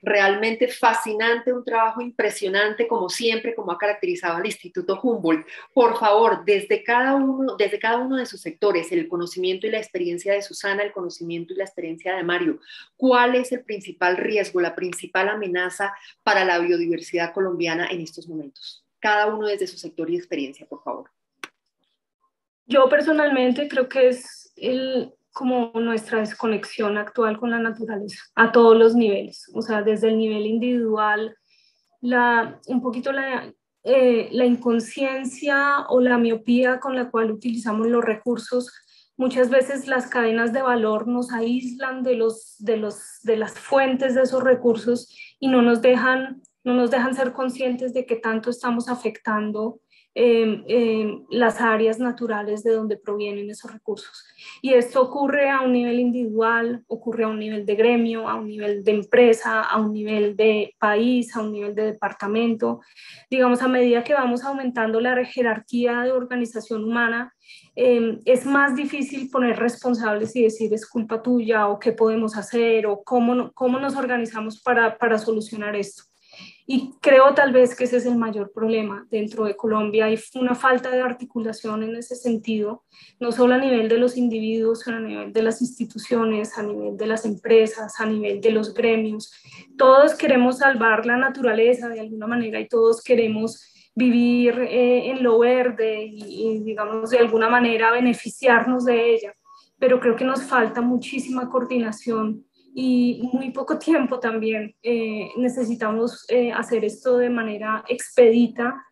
Realmente fascinante, un trabajo impresionante, como siempre, como ha caracterizado al Instituto Humboldt. Por favor, desde cada uno de sus sectores, el conocimiento y la experiencia de Susana, el conocimiento y la experiencia de Mario, ¿cuál es el principal riesgo, la principal amenaza para la biodiversidad colombiana en estos momentos? Cada uno desde su sector y experiencia, por favor. Yo personalmente creo que es como nuestra desconexión actual con la naturaleza, a todos los niveles, o sea, desde el nivel individual, un poquito la inconsciencia o la miopía con la cual utilizamos los recursos. Muchas veces las cadenas de valor nos aíslan de las fuentes de esos recursos y no nos dejan ser conscientes de que tanto estamos afectando las áreas naturales de donde provienen esos recursos. Y esto ocurre a un nivel individual, ocurre a un nivel de gremio, a un nivel de empresa, a un nivel de país, a un nivel de departamento. Digamos, a medida que vamos aumentando la jerarquía de organización humana, es más difícil poner responsables y decir es culpa tuya o qué podemos hacer o cómo nos organizamos para solucionar esto. Y creo tal vez que ese es el mayor problema dentro de Colombia. Hay una falta de articulación en ese sentido, no solo a nivel de los individuos, sino a nivel de las instituciones, a nivel de las empresas, a nivel de los gremios. Todos queremos salvar la naturaleza de alguna manera y todos queremos vivir en lo verde digamos, de alguna manera beneficiarnos de ella. Pero creo que nos falta muchísima coordinación y muy poco tiempo también. Necesitamos hacer esto de manera expedita,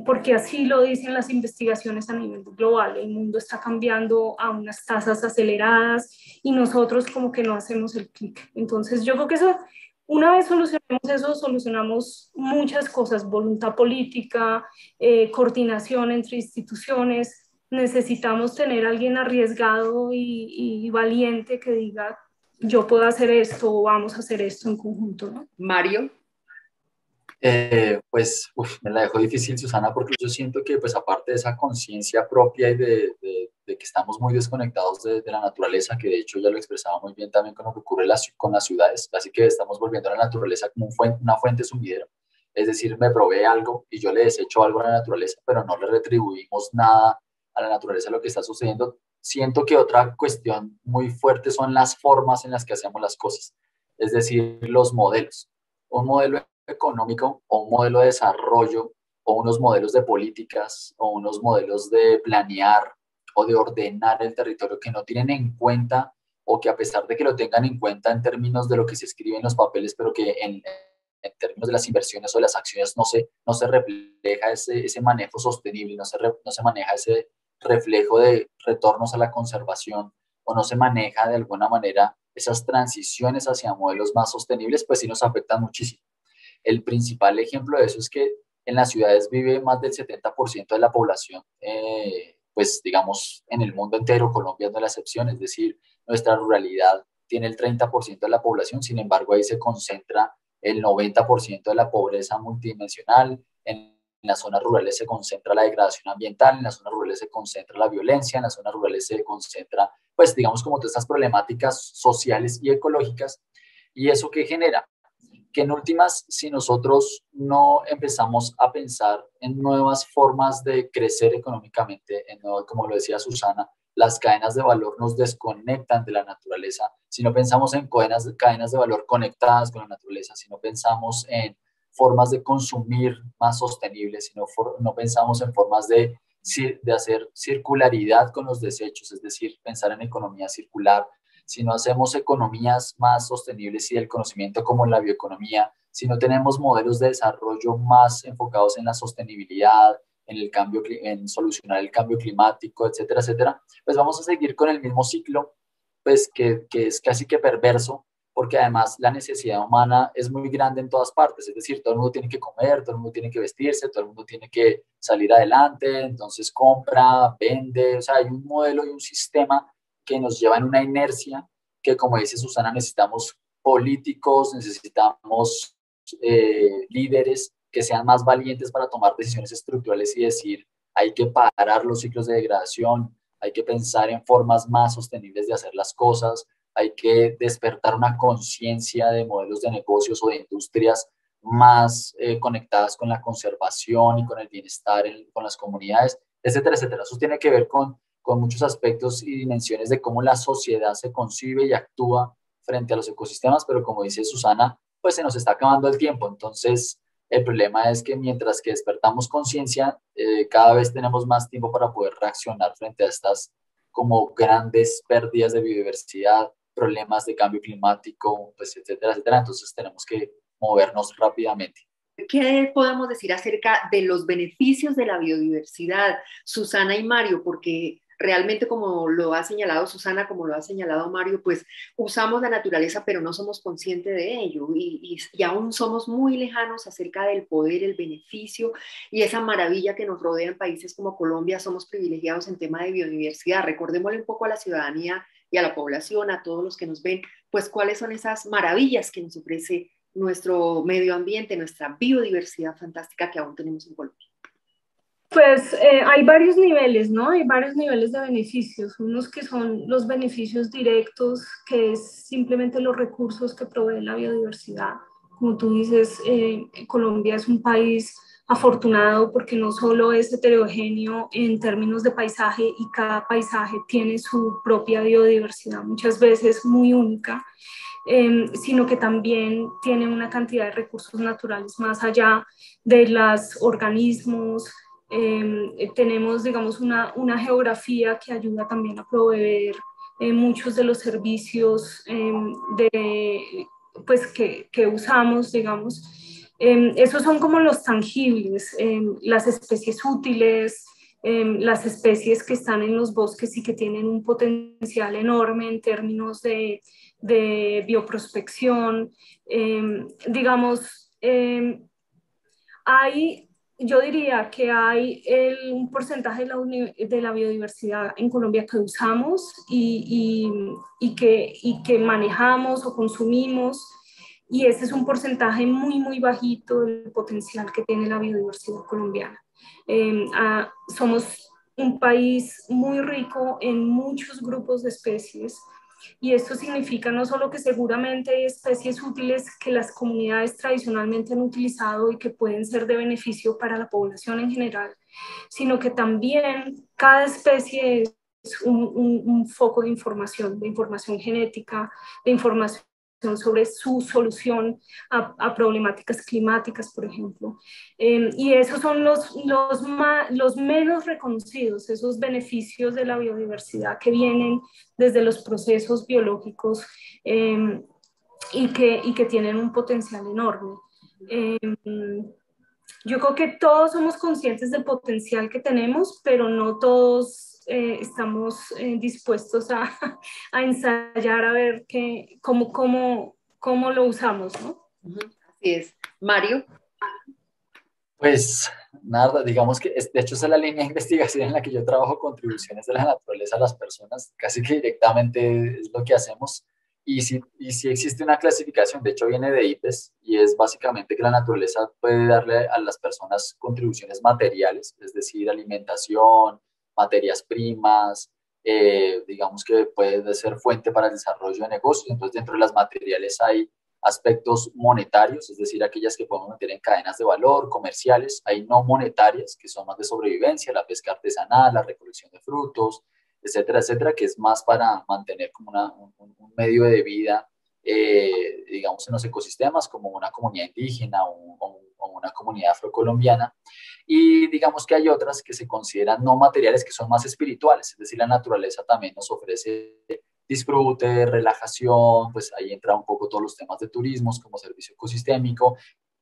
porque así lo dicen las investigaciones a nivel global. El mundo está cambiando a unas tasas aceleradas y nosotros como que no hacemos el clic. Entonces yo creo que eso, una vez solucionemos eso, solucionamos muchas cosas: voluntad política, coordinación entre instituciones. Necesitamos tener a alguien arriesgado y valiente que diga yo puedo hacer esto o vamos a hacer esto en conjunto, ¿no? Mario. Pues me la dejó difícil, Susana, porque yo siento que pues aparte de esa conciencia propia y de que estamos muy desconectados de la naturaleza, que de hecho ya lo expresaba muy bien también con lo que ocurre con las ciudades, así que estamos volviendo a la naturaleza como una fuente sumidera, es decir, me provee algo y yo le desecho algo a la naturaleza, pero no le retribuimos nada a la naturaleza lo que está sucediendo. Siento que otra cuestión muy fuerte son las formas en las que hacemos las cosas, es decir, los modelos. Un modelo económico o un modelo de desarrollo o unos modelos de políticas o unos modelos de planear o de ordenar el territorio que no tienen en cuenta o que a pesar de que lo tengan en cuenta en términos de lo que se escribe en los papeles, pero que en términos de las inversiones o de las acciones no se refleja ese manejo sostenible, no se maneja ese reflejo de retornos a la conservación o no se maneja de alguna manera esas transiciones hacia modelos más sostenibles, pues sí nos afectan muchísimo. El principal ejemplo de eso es que en las ciudades vive más del 70% de la población, pues digamos en el mundo entero, Colombia no es la excepción, es decir, nuestra ruralidad tiene el 30% de la población, sin embargo ahí se concentra el 90% de la pobreza multidimensional, en las zonas rurales se concentra la degradación ambiental, en las zonas rurales se concentra la violencia, en las zonas rurales se concentra, pues digamos como todas estas problemáticas sociales y ecológicas. ¿Y eso qué genera? Que en últimas, si nosotros no empezamos a pensar en nuevas formas de crecer económicamente, como lo decía Susana, las cadenas de valor nos desconectan de la naturaleza. Si no pensamos en cadenas de valor conectadas con la naturaleza, si no pensamos en formas de consumir más sostenibles, si no pensamos en formas de hacer circularidad con los desechos, es decir, pensar en economía circular, si no hacemos economías más sostenibles y del conocimiento como la bioeconomía, si no tenemos modelos de desarrollo más enfocados en la sostenibilidad, en solucionar el cambio climático, etcétera, etcétera, pues vamos a seguir con el mismo ciclo, pues que es casi que perverso, porque además la necesidad humana es muy grande en todas partes, es decir, todo el mundo tiene que comer, todo el mundo tiene que vestirse, todo el mundo tiene que salir adelante, entonces compra, vende, o sea, hay un modelo y un sistema que nos lleva en una inercia que, como dice Susana, necesitamos políticos, necesitamos líderes que sean más valientes para tomar decisiones estructurales y decir, hay que parar los ciclos de degradación, hay que pensar en formas más sostenibles de hacer las cosas, hay que despertar una conciencia de modelos de negocios o de industrias más conectadas con la conservación y con el bienestar con las comunidades, etcétera, etcétera. Eso tiene que ver con muchos aspectos y dimensiones de cómo la sociedad se concibe y actúa frente a los ecosistemas, pero como dice Susana, pues se nos está acabando el tiempo. Entonces, el problema es que mientras que despertamos conciencia, cada vez tenemos más tiempo para poder reaccionar frente a estas como grandes pérdidas de biodiversidad, problemas de cambio climático, pues, etcétera, etcétera. Entonces tenemos que movernos rápidamente. ¿Qué podemos decir acerca de los beneficios de la biodiversidad, Susana y Mario? Porque realmente, como lo ha señalado Susana, como lo ha señalado Mario, pues usamos la naturaleza, pero no somos conscientes de ello y aún somos muy lejanos acerca del poder, el beneficio y esa maravilla que nos rodea en países como Colombia. Somos privilegiados en tema de biodiversidad. Recordémosle un poco a la ciudadanía y a la población, a todos los que nos ven, pues cuáles son esas maravillas que nos ofrece nuestro medio ambiente, nuestra biodiversidad fantástica que aún tenemos en Colombia. Pues hay varios niveles, ¿no? Hay varios niveles de beneficios. Unos que son los beneficios directos, que es simplemente los recursos que provee la biodiversidad. Como tú dices, Colombia es un país afortunado porque no solo es heterogéneo en términos de paisaje y cada paisaje tiene su propia biodiversidad, muchas veces muy única, sino que también tiene una cantidad de recursos naturales más allá de los organismos. Tenemos, digamos, una geografía que ayuda también a proveer muchos de los servicios pues, que usamos, digamos. Esos son como los tangibles, las especies útiles, las especies que están en los bosques y que tienen un potencial enorme en términos de bioprospección. Digamos, yo diría que hay un porcentaje de la biodiversidad en Colombia que usamos y que manejamos o consumimos, y ese es un porcentaje muy, muy bajito del potencial que tiene la biodiversidad colombiana. Somos un país muy rico en muchos grupos de especies, y esto significa no solo que seguramente hay especies útiles que las comunidades tradicionalmente han utilizado y que pueden ser de beneficio para la población en general, sino que también cada especie es un foco de información genética, de información sobre su solución a problemáticas climáticas, por ejemplo. Y esos son los menos reconocidos, esos beneficios de la biodiversidad que vienen desde los procesos biológicos, y que tienen un potencial enorme. Yo creo que todos somos conscientes del potencial que tenemos, pero no todos estamos dispuestos a ensayar a ver cómo lo usamos, ¿no? Así es. Mario. Pues nada, digamos que de hecho esa es la línea de investigación en la que yo trabajo, contribuciones de la naturaleza a las personas, casi que directamente es lo que hacemos. Y si existe una clasificación, de hecho viene de IPES, y es básicamente que la naturaleza puede darle a las personas contribuciones materiales, es decir, alimentación, materias primas, digamos que puede ser fuente para el desarrollo de negocios. Entonces, dentro de las materiales hay aspectos monetarios, es decir, aquellas que podemos meter en cadenas de valor, comerciales, hay no monetarias, que son más de sobrevivencia, la pesca artesanal, la recolección de frutos, etcétera, etcétera, que es más para mantener como un medio de vida, digamos, en los ecosistemas, como una comunidad indígena o una comunidad afrocolombiana. Y digamos que hay otras que se consideran no materiales, que son más espirituales, es decir, la naturaleza también nos ofrece disfrute, relajación, pues ahí entra un poco todos los temas de turismo como servicio ecosistémico,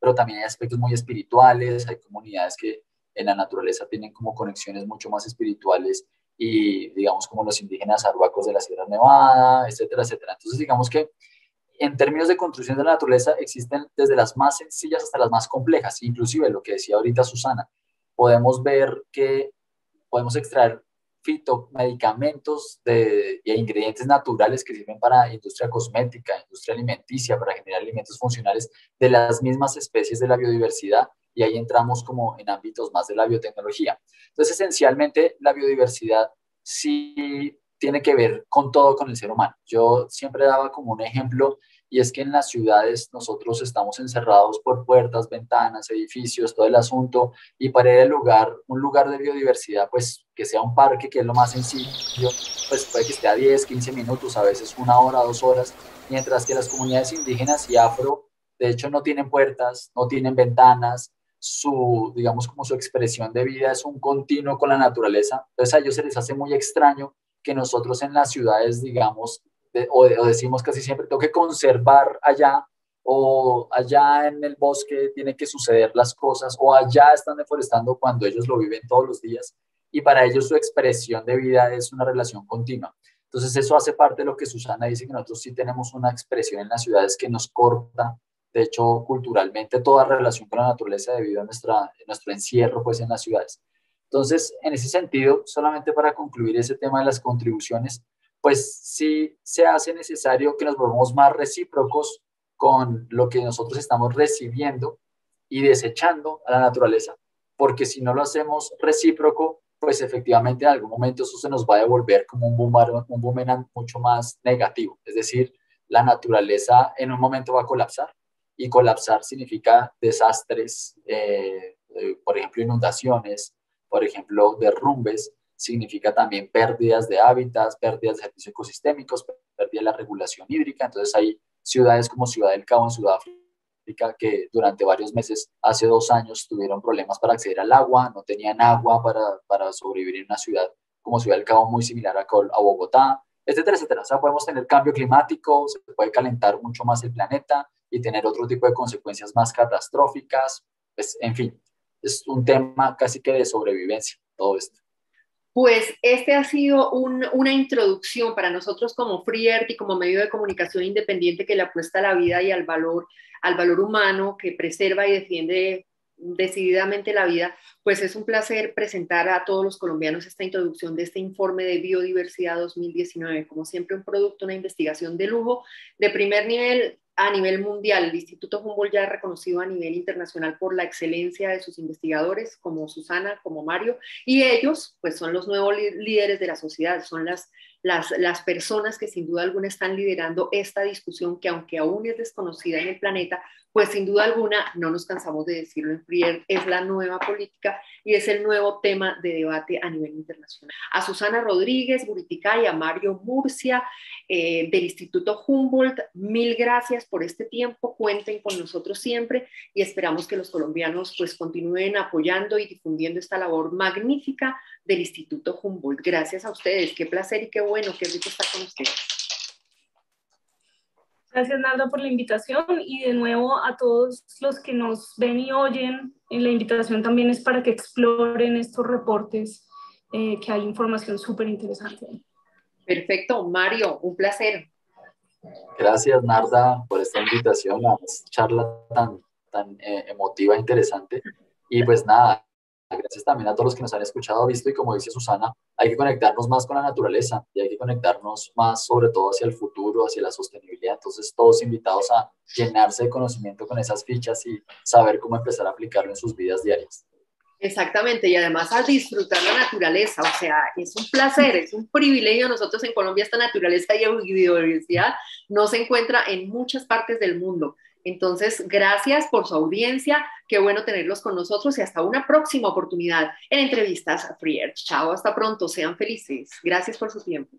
pero también hay aspectos muy espirituales, hay comunidades que en la naturaleza tienen como conexiones mucho más espirituales y digamos como los indígenas arhuacos de la Sierra Nevada, etcétera, etcétera. Entonces digamos que en términos de construcción de la naturaleza existen desde las más sencillas hasta las más complejas, inclusive lo que decía ahorita Susana, podemos ver que podemos extraer fitomedicamentos e ingredientes naturales que sirven para industria cosmética, industria alimenticia, para generar alimentos funcionales de las mismas especies de la biodiversidad, y ahí entramos como en ámbitos más de la biotecnología. Entonces, esencialmente, la biodiversidad sí tiene que ver con todo, con el ser humano. Yo siempre daba como un ejemplo y es que en las ciudades nosotros estamos encerrados por puertas, ventanas, edificios, todo el asunto, y para ir al lugar, un lugar de biodiversidad, pues que sea un parque, que es lo más sencillo, pues puede que esté a 10, 15 minutos, a veces 1 hora, 2 horas, mientras que las comunidades indígenas y afro, de hecho, no tienen puertas, no tienen ventanas, su, digamos, como su expresión de vida es un continuo con la naturaleza. Entonces a ellos se les hace muy extraño que nosotros en las ciudades, digamos, o decimos casi siempre, tengo que conservar allá, o allá en el bosque tiene que suceder las cosas, o allá están deforestando cuando ellos lo viven todos los días, y para ellos su expresión de vida es una relación continua. Entonces eso hace parte de lo que Susana dice, que nosotros sí tenemos una expresión en las ciudades que nos corta, de hecho, culturalmente, toda relación con la naturaleza debido a nuestro encierro pues, en las ciudades. Entonces, en ese sentido, solamente para concluir ese tema de las contribuciones, pues sí se hace necesario que nos volvamos más recíprocos con lo que nosotros estamos recibiendo y desechando a la naturaleza, porque si no lo hacemos recíproco, pues efectivamente en algún momento eso se nos va a devolver como un boomerang mucho más negativo, es decir, la naturaleza en un momento va a colapsar y colapsar significa desastres, por ejemplo, inundaciones, por ejemplo, derrumbes, significa también pérdidas de hábitats, pérdidas de servicios ecosistémicos, pérdida de la regulación hídrica. Entonces hay ciudades como Ciudad del Cabo en Sudáfrica que durante varios meses, hace 2 años, tuvieron problemas para acceder al agua, no tenían agua para sobrevivir en una ciudad como Ciudad del Cabo muy similar a Bogotá, etcétera, etcétera. O sea, podemos tener cambio climático, se puede calentar mucho más el planeta y tener otro tipo de consecuencias más catastróficas. Pues, en fin, es un tema casi que de sobrevivencia, todo esto. Pues este ha sido una introducción para nosotros como Free Earth y como medio de comunicación independiente que le apuesta a la vida y al valor humano, que preserva y defiende decididamente la vida. Pues es un placer presentar a todos los colombianos esta introducción de este informe de biodiversidad 2019. Como siempre, un producto, una investigación de lujo, de primer nivel a nivel mundial. El Instituto Humboldt ya es reconocido a nivel internacional por la excelencia de sus investigadores, como Susana, como Mario, y ellos pues son los nuevos líderes de la sociedad, son las personas que sin duda alguna están liderando esta discusión que aunque aún es desconocida en el planeta, pues sin duda alguna, no nos cansamos de decirlo en Free, es la nueva política y es el nuevo tema de debate a nivel internacional. A Susana Rodríguez, Buriticá y a Mario Murcia del Instituto Humboldt, mil gracias por este tiempo, cuenten con nosotros siempre y esperamos que los colombianos pues continúen apoyando y difundiendo esta labor magnífica del Instituto Humboldt. Gracias a ustedes, qué placer y qué bueno, qué rico estar con ustedes. Gracias, Narda, por la invitación y de nuevo a todos los que nos ven y oyen, la invitación también es para que exploren estos reportes, que hay información súper interesante. Perfecto, Mario, un placer. Gracias, Narda, por esta invitación a esta charla tan emotiva e interesante. Y pues nada, gracias también a todos los que nos han escuchado, visto y como dice Susana, hay que conectarnos más con la naturaleza y hay que conectarnos más sobre todo hacia el futuro, hacia la sostenibilidad. Entonces todos invitados a llenarse de conocimiento con esas fichas y saber cómo empezar a aplicarlo en sus vidas diarias. Exactamente, y además al disfrutar la naturaleza, o sea, es un placer, es un privilegio. Nosotros en Colombia esta naturaleza y biodiversidad no se encuentra en muchas partes del mundo. Entonces, gracias por su audiencia, qué bueno tenerlos con nosotros y hasta una próxima oportunidad en Entrevistas Free Earth. Chao, hasta pronto, sean felices. Gracias por su tiempo.